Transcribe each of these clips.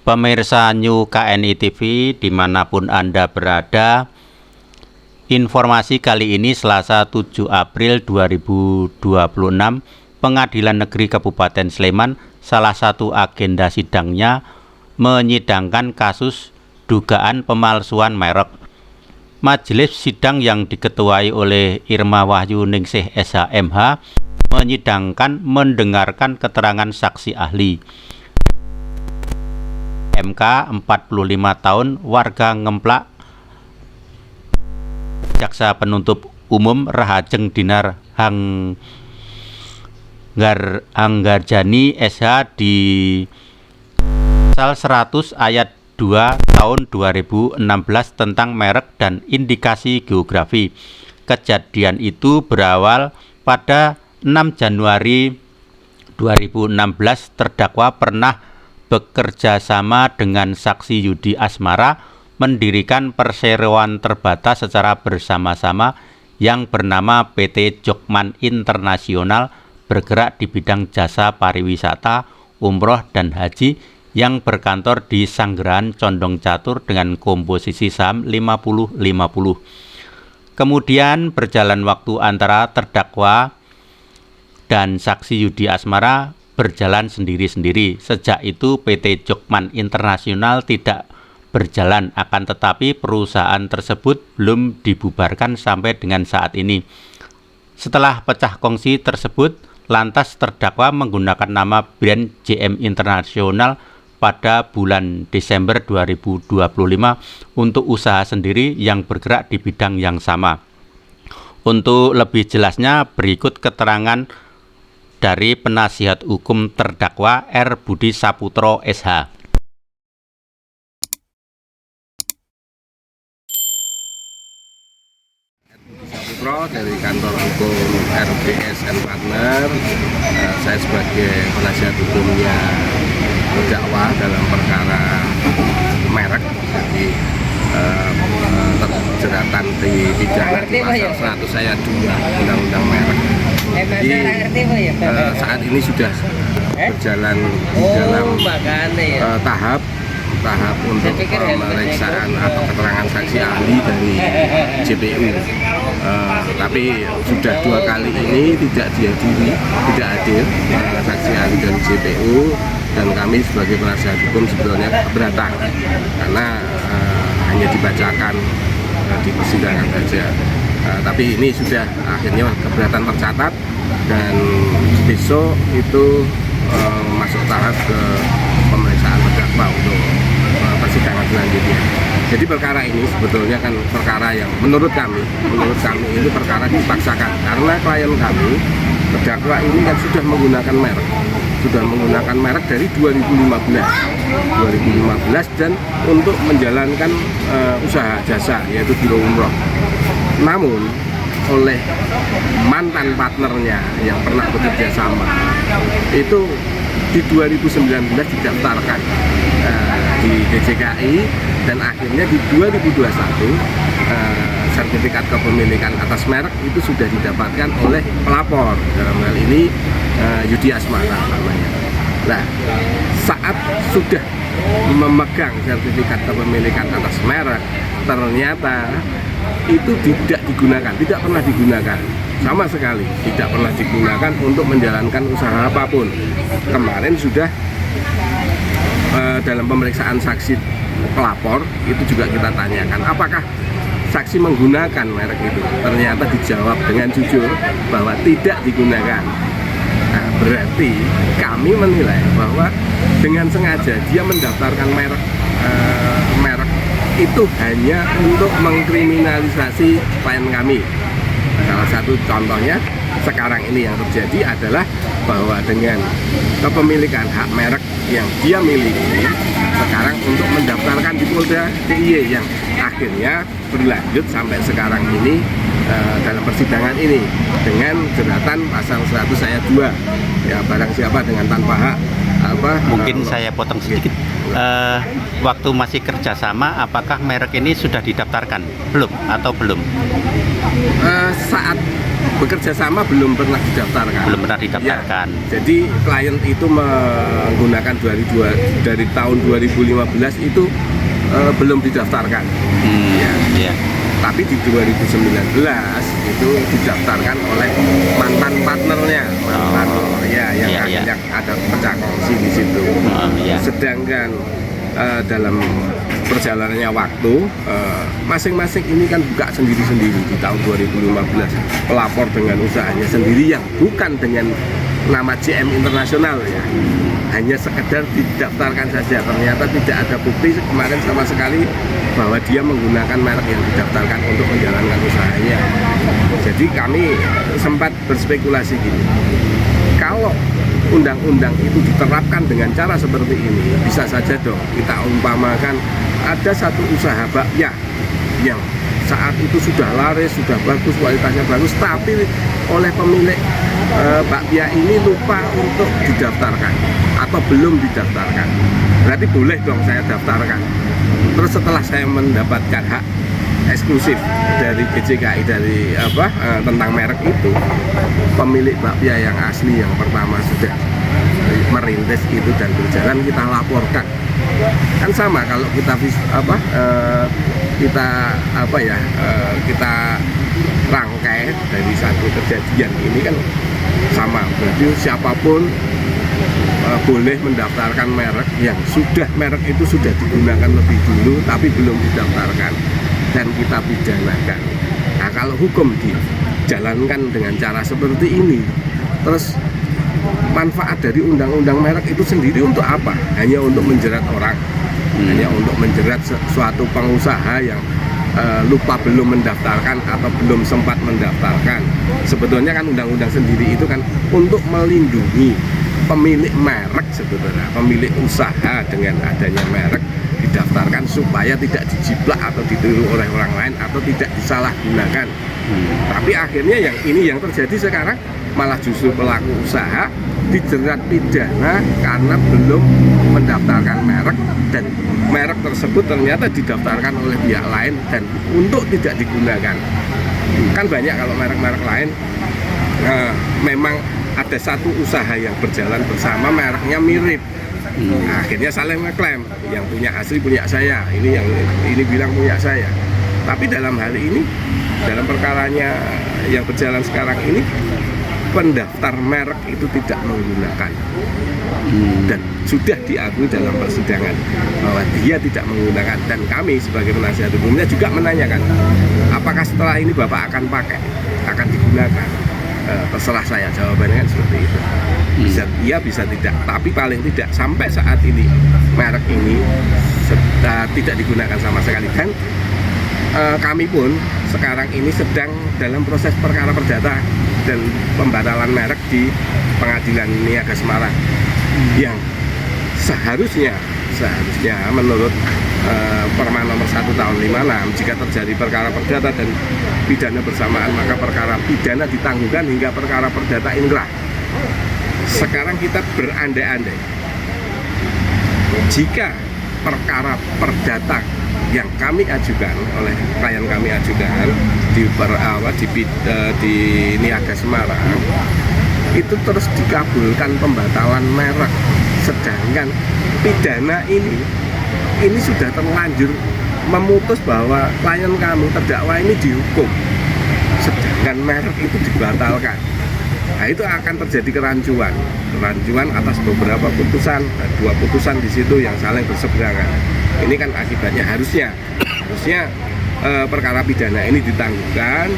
Pemirsa New KNI TV dimanapun Anda berada, informasi kali ini Selasa 7 April 2026, Pengadilan Negeri Kabupaten Sleman salah satu agenda sidangnya menyidangkan kasus dugaan pemalsuan merek. Majelis sidang yang diketuai oleh Irma Wahyu Ningsih SHMH mendengarkan keterangan saksi ahli. MK 45 tahun, warga Ngemplak, Jaksa Penuntut Umum Rahajeng Dinar Hanggarjani SH di Pasal 100 ayat 2 tahun 2016 tentang merek dan indikasi geografi. Kejadian itu berawal pada 6 Januari 2016. Terdakwa pernah bekerja sama dengan saksi Yudi Asmara mendirikan perseroan terbatas secara bersama-sama yang bernama PT Jokman Internasional, bergerak di bidang jasa pariwisata, umroh dan haji yang berkantor di Sanggerahan Condong Catur dengan komposisi saham 50-50. Kemudian berjalan waktu antara terdakwa dan saksi Yudi Asmara berjalan sendiri-sendiri. Sejak itu PT Jokman Internasional tidak berjalan, akan tetapi perusahaan tersebut belum dibubarkan sampai dengan saat ini. Setelah pecah kongsi tersebut, lantas terdakwa menggunakan nama brand JM Internasional pada bulan Desember 2025 untuk usaha sendiri yang bergerak di bidang yang sama. Untuk lebih jelasnya, berikut keterangan dari penasihat hukum terdakwa R. Budi Saputro SH. Saputro dari kantor hukum RBS & Partner. Saya sebagai penasihat hukumnya terdakwa dalam perkara merek, jadi terjeratan di pidana di pasal 100 ayat 2 Undang-Undang Merek. Jadi saat ini sudah berjalan di dalam tahap untuk pemeriksaan atau keterangan saksi ahli dari JPU. Tapi sudah 2 kali ini tidak hadir saksi ahli dari JPU, dan kami sebagai penasihat hukum sebetulnya keberatan karena hanya dibacakan di persidangan saja. Tapi ini sudah akhirnya keberatan tercatat, dan besok itu masuk tahap ke pemeriksaan terdakwa untuk persidangan selanjutnya. Jadi perkara ini sebetulnya kan perkara yang menurut kami ini perkara dipaksakan, karena klien kami terdakwa ini kan sudah menggunakan merek dari 2015 dan untuk menjalankan usaha jasa, yaitu biro umroh. Namun oleh mantan partnernya yang pernah bekerja sama itu di 2019 didaftarkan di DJKI, dan akhirnya di 2021 sertifikat kepemilikan atas merek itu sudah didapatkan oleh pelapor, dalam hal ini Yudi Asmara namanya. Nah, saat sudah memegang sertifikat kepemilikan atas merek, ternyata itu tidak pernah digunakan sama sekali, tidak pernah digunakan untuk menjalankan usaha apapun. Kemarin sudah dalam pemeriksaan saksi pelapor itu juga kita tanyakan apakah saksi menggunakan merek itu. Ternyata dijawab dengan jujur bahwa tidak digunakan. Nah, berarti kami menilai bahwa dengan sengaja dia mendaftarkan merek itu hanya untuk mengkriminalisasi klien kami. Salah satu contohnya sekarang ini yang terjadi adalah bahwa dengan kepemilikan hak merek yang dia miliki sekarang untuk mendaftarkan di Polda DIY, yang akhirnya berlanjut sampai sekarang ini dalam persidangan ini dengan jeratan pasal 100 ayat 2. Ya, barang siapa dengan tanpa hak Mungkin saya potong sedikit. Waktu masih kerjasama, apakah merek ini sudah didaftarkan? Belum atau belum? Saat bekerja sama belum pernah didaftarkan. Belum pernah didaftarkan. Ya, jadi klien itu menggunakan dari tahun 2015 itu belum didaftarkan. Ya. Tapi di 2019 itu didaftarkan oleh mantan partnernya, yang ada pecah kongsi di situ. Sedangkan dalam perjalanannya waktu, masing-masing ini kan buka sendiri-sendiri di tahun 2015, pelapor dengan usahanya sendiri yang bukan dengan nama JM Internasional ya, hanya sekedar didaftarkan saja. Ternyata tidak ada bukti kemarin sama sekali bahwa dia menggunakan merek yang didaftarkan untuk menjalankan usahanya. Jadi kami sempat berspekulasi gini, kalau undang-undang itu diterapkan dengan cara seperti ini, bisa saja dong kita umpamakan ada satu usaha bakpia yang saat itu sudah laris, sudah bagus, kualitasnya bagus, tapi oleh pemilik bakpia ini lupa untuk didaftarkan atau belum didaftarkan. Berarti boleh dong saya daftarkan. Terus setelah saya mendapatkan hak eksklusif dari GCKI tentang merek itu, pemilik bakpia yang asli yang pertama sudah merintis itu dan berjalan, kita laporkan. Kan sama kalau kita kita rangkai dari satu kejadian ini kan sama. Berarti siapapun boleh mendaftarkan merek yang merek itu sudah digunakan lebih dulu tapi belum didaftarkan dan kita pidanakan. Nah, kalau hukum dijalankan dengan cara seperti ini, terus manfaat dari undang-undang merek itu sendiri untuk apa? Hanya untuk menjerat orang, hanya untuk menjerat suatu pengusaha yang lupa belum mendaftarkan atau belum sempat mendaftarkan. Sebetulnya kan undang-undang sendiri itu kan untuk melindungi pemilik merek, sebetulnya pemilik usaha dengan adanya merek didaftarkan supaya tidak dijiplak atau ditiru oleh orang lain atau tidak disalahgunakan. Tapi akhirnya yang terjadi sekarang malah justru pelaku usaha dijerat pidana karena belum mendaftarkan merek, dan merek tersebut ternyata didaftarkan oleh pihak lain dan untuk tidak digunakan. Kan banyak kalau merek-merek lain memang ada satu usaha yang berjalan bersama, mereknya mirip. Akhirnya saling ngeklaim, yang punya asli punya saya, ini bilang punya saya. Tapi dalam hal ini, dalam perkaranya yang berjalan sekarang ini, pendaftar merek itu tidak menggunakan dan sudah diakui dalam persidangan bahwa dia tidak menggunakan, dan kami sebagai penasihat hukumnya juga menanyakan apakah setelah ini Bapak akan pakai, akan digunakan. Terserah saya, jawabannya kan seperti itu. Bisa iya, bisa tidak, tapi paling tidak sampai saat ini merek ini tidak digunakan sama sekali. Dan kami pun sekarang ini sedang dalam proses perkara perdata dan pembatalan merek di Pengadilan Niaga Semarang, yang seharusnya menurut Perma nomor 1 tahun 56, jika terjadi perkara perdata dan pidana bersamaan, maka perkara pidana ditangguhkan hingga perkara perdata inkrah. Sekarang kita berandai-andai, jika perkara perdata yang kami ajukan, oleh klien kami ajukan di Niaga Semarang, itu terus dikabulkan pembatalan merek, sedangkan pidana ini sudah terlanjur memutus bahwa klien kami terdakwa ini dihukum, sedangkan merek itu dibatalkan. Nah, itu akan terjadi kerancuan atas beberapa putusan, 2 putusan di situ yang saling berseberangan. Ini kan akibatnya harusnya perkara pidana ini ditangguhkan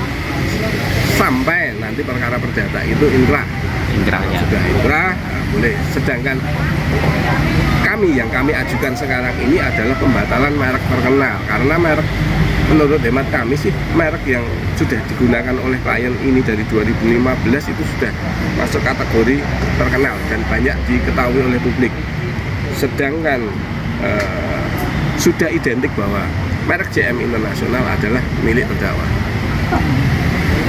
sampai nanti perkara perdata itu inkrahnya sudah inkrah, boleh. Sedangkan yang kami ajukan sekarang ini adalah pembatalan merek terkenal, karena merek, menurut hemat kami sih, merek yang sudah digunakan oleh klien ini dari 2015 itu sudah masuk kategori terkenal dan banyak diketahui oleh publik. Sedangkan sudah identik bahwa merek JM Internasional adalah milik terdakwa.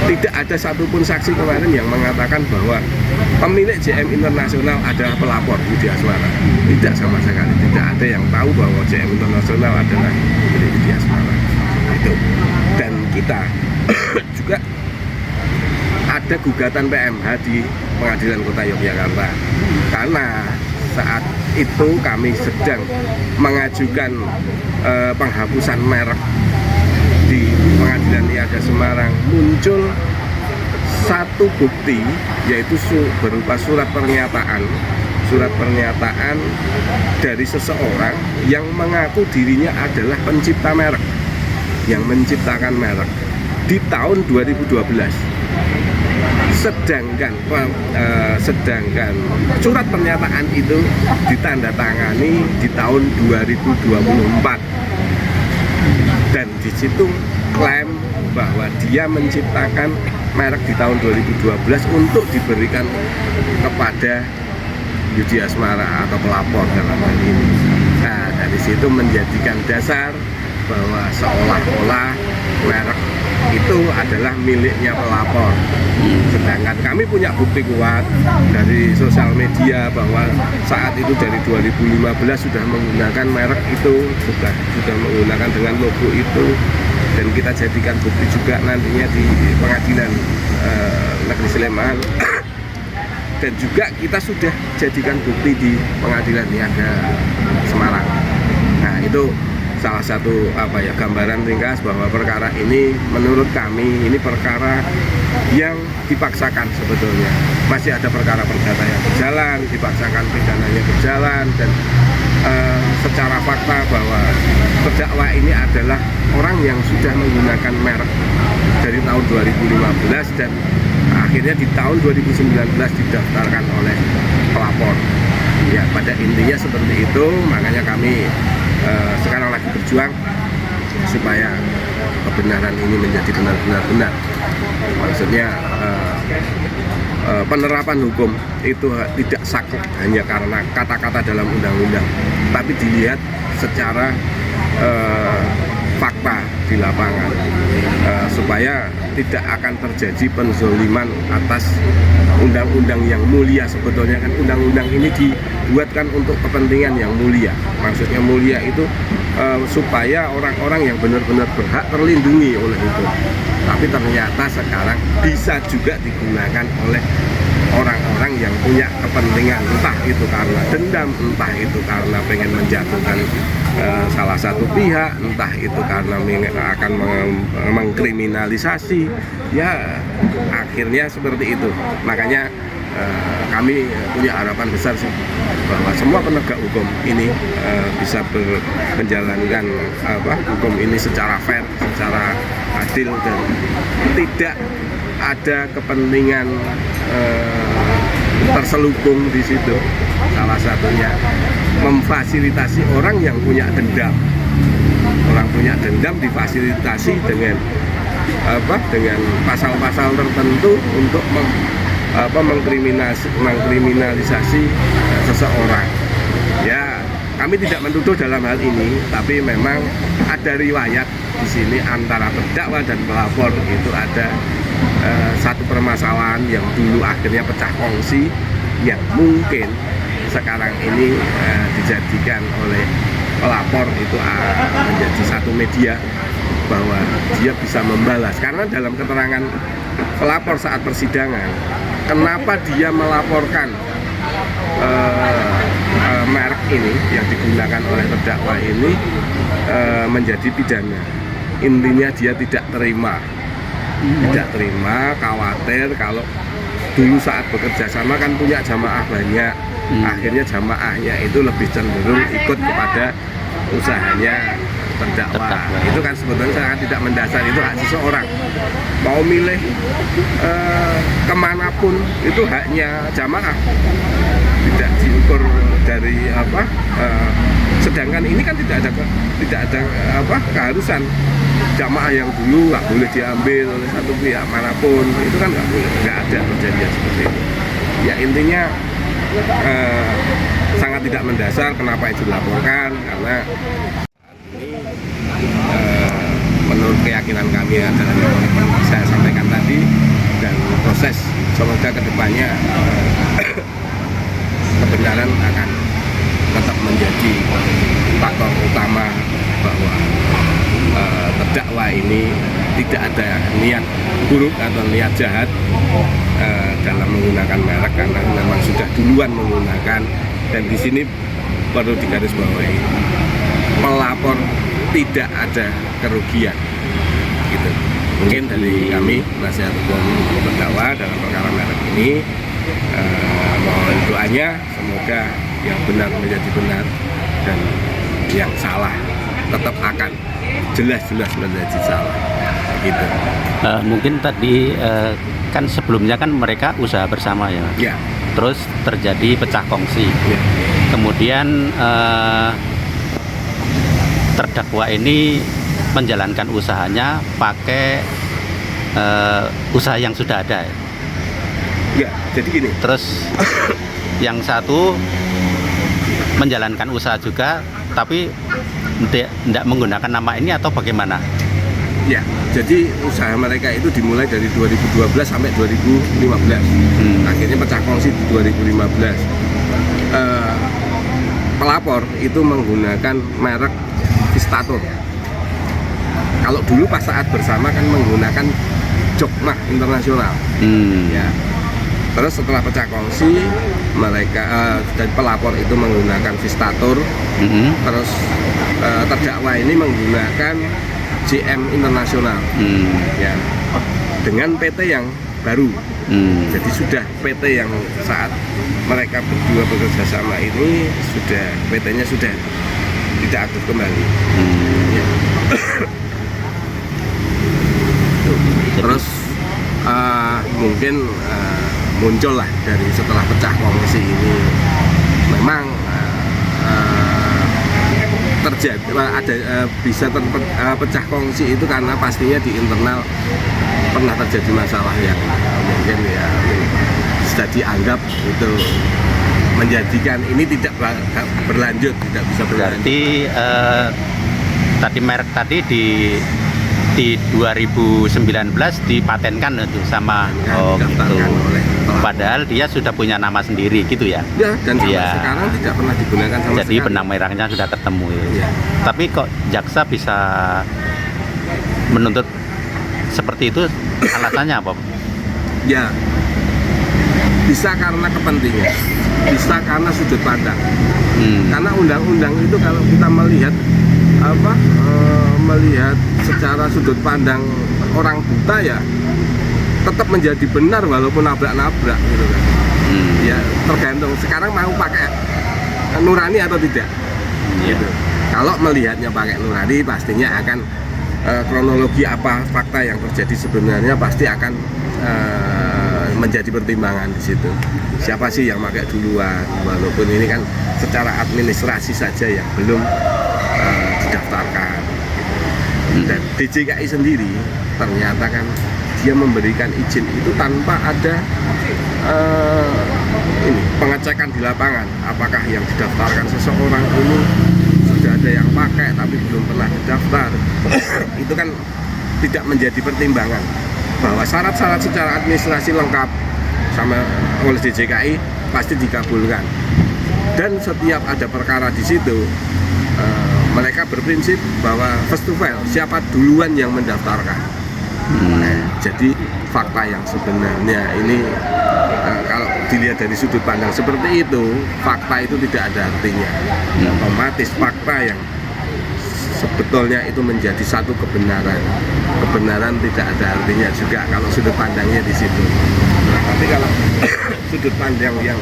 Tidak ada satupun saksi kemarin yang mengatakan bahwa pemilik JM Internasional adalah pelapor Yudi Asmara. Tidak sama sekali. Tidak ada yang tahu bahwa JM Internasional adalah milik Yudi Asmara. Itu. Dan kita juga ada gugatan PMH di Pengadilan Kota Yogyakarta karena saat itu kami sedang mengajukan penghapusan merek di Pengadilan Niaga Semarang. Muncul satu bukti, yaitu berupa surat pernyataan dari seseorang yang mengaku dirinya adalah pencipta merek, yang menciptakan merek di tahun 2012. Sedangkan surat pernyataan itu ditandatangani di tahun 2024, dan di situ klaim bahwa dia menciptakan merek di tahun 2012 untuk diberikan kepada Yudi Asmara atau pelapor dalam hal ini. Nah, dari situ menjadikan dasar bahwa seolah-olah merek itu adalah miliknya pelapor. Sedangkan kami punya bukti kuat dari sosial media bahwa saat itu dari 2015 sudah menggunakan merek itu, sudah menggunakan dengan logo itu, dan kita jadikan bukti juga nantinya di Pengadilan Negeri Sleman. Dan juga kita sudah jadikan bukti di Pengadilan Niaga Semarang. Nah, itu salah satu gambaran ringkas bahwa perkara ini menurut kami ini perkara yang dipaksakan sebetulnya. Masih ada perkara perdata yang berjalan, dipaksakan pidananya berjalan, dan secara fakta bahwa terdakwa ini adalah orang yang sudah menggunakan merek dari tahun 2015 dan akhirnya di tahun 2019 didaftarkan oleh pelapor. Ya, pada intinya seperti itu, makanya kami sekarang lagi berjuang supaya kebenaran ini menjadi benar-benar benar. Maksudnya penerapan hukum itu tidak saklek hanya karena kata-kata dalam undang-undang, tapi dilihat secara fakta di lapangan, supaya tidak akan terjadi penzoliman atas undang-undang yang mulia. Sebetulnya kan undang-undang ini dibuatkan untuk kepentingan yang mulia. Maksudnya mulia itu supaya orang-orang yang benar-benar berhak terlindungi oleh itu. Tapi ternyata sekarang bisa juga digunakan oleh orang-orang yang punya kepentingan, entah itu karena dendam, entah itu karena pengen menjatuhkan salah satu pihak, entah itu karena akan mengkriminalisasi. Ya, akhirnya seperti itu. Makanya kami punya harapan besar sih bahwa semua penegak hukum ini bisa menjalankan hukum ini secara fair, secara adil, dan tidak ada kepentingan terselubung di situ. Salah satunya memfasilitasi orang yang punya dendam. Orang punya dendam difasilitasi dengan dengan pasal-pasal tertentu untuk mengkriminalisasi seseorang. Ya, kami tidak menuduh dalam hal ini, tapi memang ada riwayat di sini antara terdakwa dan pelapor itu ada satu permasalahan yang dulu akhirnya pecah kongsi, yang mungkin sekarang ini dijadikan oleh pelapor itu menjadi satu media bahwa dia bisa membalas. Karena dalam keterangan pelapor saat persidangan, kenapa dia melaporkan merek ini yang digunakan oleh terdakwa ini menjadi pidana, intinya dia tidak terima, khawatir kalau dulu saat bekerja sama kan punya jamaah banyak, akhirnya jamaahnya itu lebih cenderung ikut kepada usahanya terdakwa. Itu kan sebetulnya sangat tidak mendasar, itu hak seseorang. Mau milih kemanapun itu haknya jamaah, tidak diukur dari sedangkan ini kan tidak ada keharusan. Jamaah yang dulu nggak boleh diambil oleh satu pihak manapun, itu kan nggak ada kejadian seperti itu. Ya, intinya sangat tidak mendasar. Kenapa itu dilaporkan? Karena ini menurut keyakinan kami adalah yang saya sampaikan tadi, dan proses semoga kedepannya kebenaran akan tetap menjadi faktor utama bahwa terdakwa ini tidak ada niat buruk atau niat jahat dalam menggunakan merek, karena memang sudah duluan menggunakan. Dan di sini perlu digarisbawahi, pelapor tidak ada kerugian, gitu. Mungkin dari kami penasihat hukum terdakwa dalam perkara merek ini, mohon doanya semoga yang benar menjadi benar dan yang salah tetap akan jelas-jelas menjadi salah, gitu. Mungkin tadi kan sebelumnya kan mereka usaha bersama ya, Ya. Terus terjadi pecah kongsi, Ya. Kemudian terdakwa ini menjalankan usahanya pakai usaha yang sudah ada ya. Ya, jadi gini. Terus yang satu menjalankan usaha juga tapi tidak menggunakan nama ini atau bagaimana? Ya, jadi usaha mereka itu dimulai dari 2012 sampai 2015. Akhirnya pecah kongsi di 2015. Pelapor itu menggunakan merek Vistator. Kalau dulu pas saat bersama kan menggunakan Jokmah Internasional. Ya. Terus setelah pecah kongsi, mereka dan pelapor itu menggunakan Vistator. Terus terdakwa ini menggunakan JM Internasional, ya, dengan PT yang baru. Jadi sudah PT yang saat mereka berdua bekerja sama ini sudah PT-nya sudah tidak aktif kembali. Ya. Terus mungkin muncullah dari setelah pecah kongsi ini memang terjadi ada bisa pecah kongsi itu karena pastinya di internal pernah terjadi masalah yang mungkin ya sudah dianggap itu menjadikan ini tidak berlanjut, tidak bisa berlanjut. Berarti tadi merek tadi di 2019 dipatenkan itu sama gitu. Padahal dia sudah punya nama sendiri gitu ya. Ya, dan sampai sekarang tidak pernah digunakan sama jadi sekali. benang merahnya sudah ketemu ya. Ya. Tapi kok jaksa bisa menuntut seperti itu, alasannya apa? Ya, bisa karena kepentingan, bisa karena sudut pandang. Karena undang-undang itu kalau kita melihat melihat secara sudut pandang orang buta ya tetap menjadi benar walaupun nabrak-nabrak gitu kan. Ya tergantung sekarang mau pakai nurani atau tidak. Gitu. Kalau melihatnya pakai nurani pastinya akan kronologi apa fakta yang terjadi sebenarnya pasti akan menjadi pertimbangan di situ. Siapa sih yang pakai duluan, walaupun ini kan secara administrasi saja yang belum didaftarkan. Dan DJKI sendiri ternyata kan dia memberikan izin itu tanpa ada pengecekan di lapangan, apakah yang didaftarkan seseorang ini sudah ada yang pakai tapi belum pernah didaftar. Itu kan tidak menjadi pertimbangan bahwa syarat-syarat secara administrasi lengkap sama oleh DJKI pasti dikabulkan. Dan setiap ada perkara di situ mereka berprinsip bahwa first to file, siapa duluan yang mendaftarkan. Jadi fakta yang sebenarnya ini kalau dilihat dari sudut pandang seperti itu, fakta itu tidak ada artinya. Otomatis fakta yang sebetulnya itu menjadi satu kebenaran. Kebenaran tidak ada artinya juga kalau sudut pandangnya di situ. Tapi kalau sudut pandang yang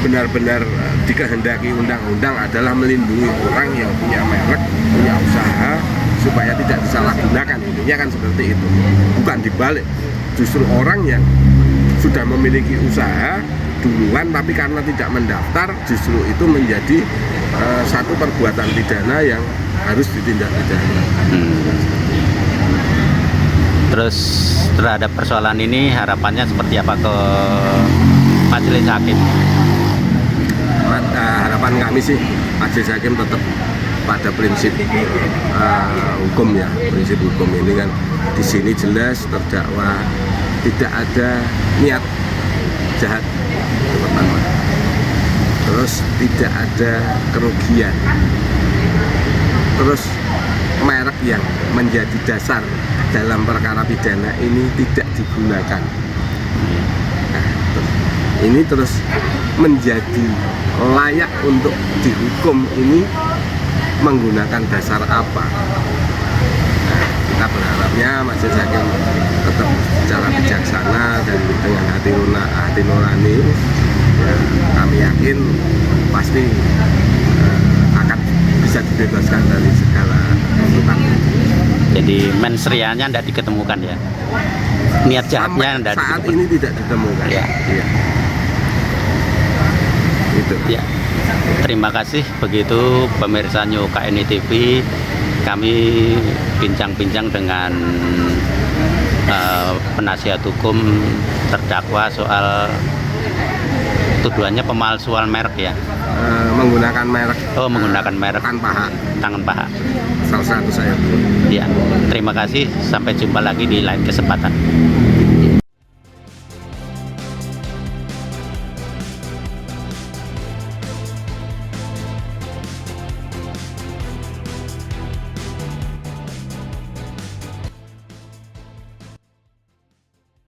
benar-benar dikehendaki undang-undang adalah melindungi orang yang punya merek, punya usaha supaya tidak disalahgunakan, intinya kan seperti itu. Bukan dibalik, justru orang yang sudah memiliki usaha duluan tapi karena tidak mendaftar justru itu menjadi satu perbuatan pidana yang harus ditindak pidana. Terus terhadap persoalan ini harapannya seperti apa ke majelis hakim? Harapan kami sih majelis hakim tetap pada prinsip hukum ya, prinsip hukum ini kan di sini jelas terdakwa tidak ada niat jahat itu pertama. Terus tidak ada kerugian. Terus merek yang menjadi dasar dalam perkara pidana ini tidak digunakan. Nah, ini terus menjadi layak untuk dihukum ini menggunakan dasar apa? Nah, kita berharapnya Majelis Hakim tetap secara bijaksana dan dengan hati nurani, ya, kami yakin pasti akan bisa dibebaskan dari segala tuntutan. Jadi mensrianya tidak diketemukan ya, niat jahatnya tidak saat diketemukan. ini tidak ditemukan. Ya. Iya. Itu. Ya, terima kasih. Begitu pemirsa New KNI TV, kami bincang-bincang dengan penasihat hukum terdakwa soal tuduhannya pemalsuan merek ya. Menggunakan merek. Oh, menggunakan merek tanpa hak. tangan paha. Salah satu saya. Ya, terima kasih. Sampai jumpa lagi di lain kesempatan.